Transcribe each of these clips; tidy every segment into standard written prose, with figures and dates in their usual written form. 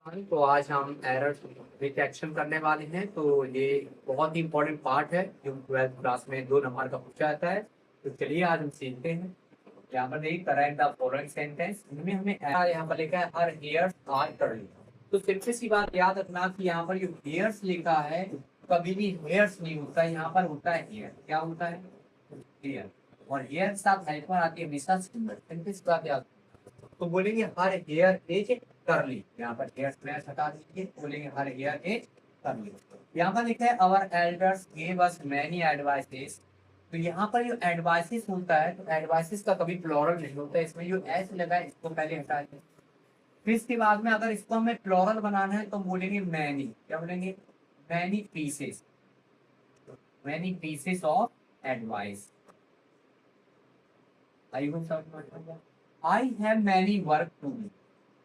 हाँ, तो आज हम एरर डिटेक्शन करने वाले हैं। तो ये बहुत ही इंपॉर्टेंट पार्ट है जो 12th क्लास में 2 नंबर का पूछा जाता है। तो चलिए आज हम सीखते हैं। यहाँ पर देखिए करेक्ट द फॉलोइंग सेंटेंस। इनमें हमें यहाँ पर लिखा है हर हेयर्स आर कर्ली। तो सिंपल सी बात याद रखना कि यहाँ पर जो हेयर्स लिखा है कभी भी हेयर्स नहीं होता है, यहाँ पर होता है हेयर। क्या होता है? हेयर। और हेयर के साथ हाइपन आती है हमेशा सिंपल सी बात याद। तो बोलेंगे हर हेयर एज करली। यहाँ पर हेयर स्लैश हटा दीजिए, बोलेंगे हर हेयर एज करली। यहाँ पर लिखा है our elders give us many advices. तो यहाँ पर जो एडवाइसेस होता है, तो एडवाइसेस का कभी प्लूरल नहीं होता है। इसमें जो एस लगा है इसको पहले हटा दें। फिर इसके बाद में अगर इसको हमें प्लूरल बनाना है तो बोलेंगे मैनी। क्या बोलेंगे? Many pieces. Many pieces of advice. I hope समझ में आ गया। I have many work to do.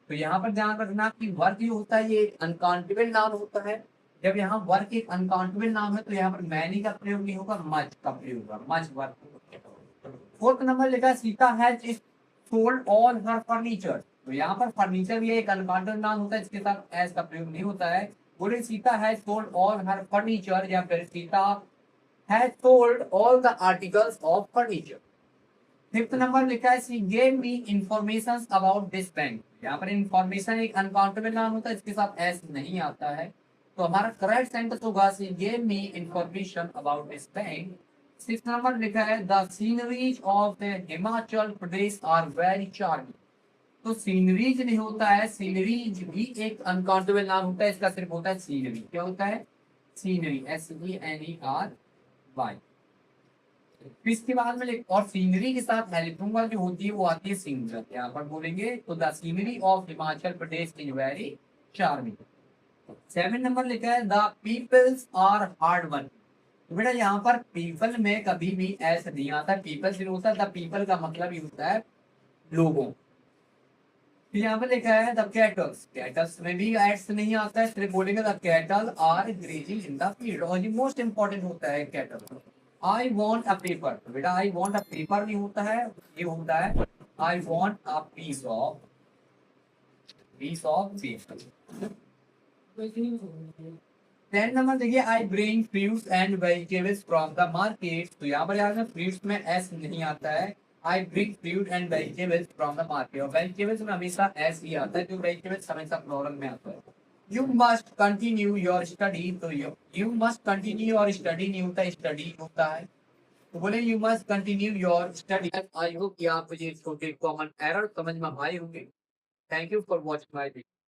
तो यहाँ पर ध्यान रखना कि वर्क जो होता है ये अनकाउंटेबल नाउन होता है। जब यहाँ वर्क एक अनकाउंटेबल नाउन है तो यहाँ पर मैनी का प्रयोग नहीं होगा, मच का प्रयोग होगा। Much work. फोर्थ नंबर लिखा Sita has sold all her furniture. तो यहाँ पर फर्नीचर भी एक अनकाउंटेबल नाउन होता है, इसके साथ एज का प्रयोग नहीं होता है। बोले Sita has sold all her furniture या फिर Sita has sold all the articles of furniture. Fifth number लिखा है सी gave me information about this bank. यहाँ पर इंफॉर्मेशन एक अनकाउंटेबल नाउन होता है, इसके साथ एस नहीं आता है। तो हमारा करेक्ट सेंटेंस होगा she gave me information about this bank. Six number लिखा है the sceneries of Himachal Pradesh are very charming. तो सीनरीज नहीं होता है, सीनरीज भी एक अनकाउंटेबल नाउन होता है, इसका सिर्फ होता है सीनरी। क्या होता है? सीनरी। SENERY। फिर इसके बाद में और सीनरी के साथ हेल्पिंग वर्ब जो होती है वो आती है सिंगुलर। यहाँ पर बोलेंगे तो the scenery of Himachal Pradesh is very charming. 7 number लिखा है the peoples are hard work. तो बेटा यहाँ पर पीपल में कभी भी ऐसा नहीं आता, पीपल से होता है। द पीपल का मतलब ही होता है लोगों। फिर यहाँ पर लिखा है द कैटल्स। कैटल्स में भी एड्स नहीं आता है, सिर्फ बोलेंगे the cattle are grazing in the field. और ये मोस्ट इंपॉर्टेंट होता है cattle. I want a paper. बेटा आई वॉन्ट अ पेपर नहीं होता है, ये होता है I want a piece of paper. 10 number देखिए I bring fruits and vegetables from the market. तो यहाँ पर याद है फ्रूट्स में एस नहीं आता है। I bring fruit and vegetables from the market. और वेजिटेबल्स में हमेशा एस ही आता है, जो वेजिटेबल्स हमेशा प्लूरल में आता है। You must continue your study. तो you must continue your study नहीं होता, स्टडी होता है। तो बोले you must continue your study. I hope कि आपको ये छोटे कॉमन एरर समझ में आए होंगे। Thank you for watching my video.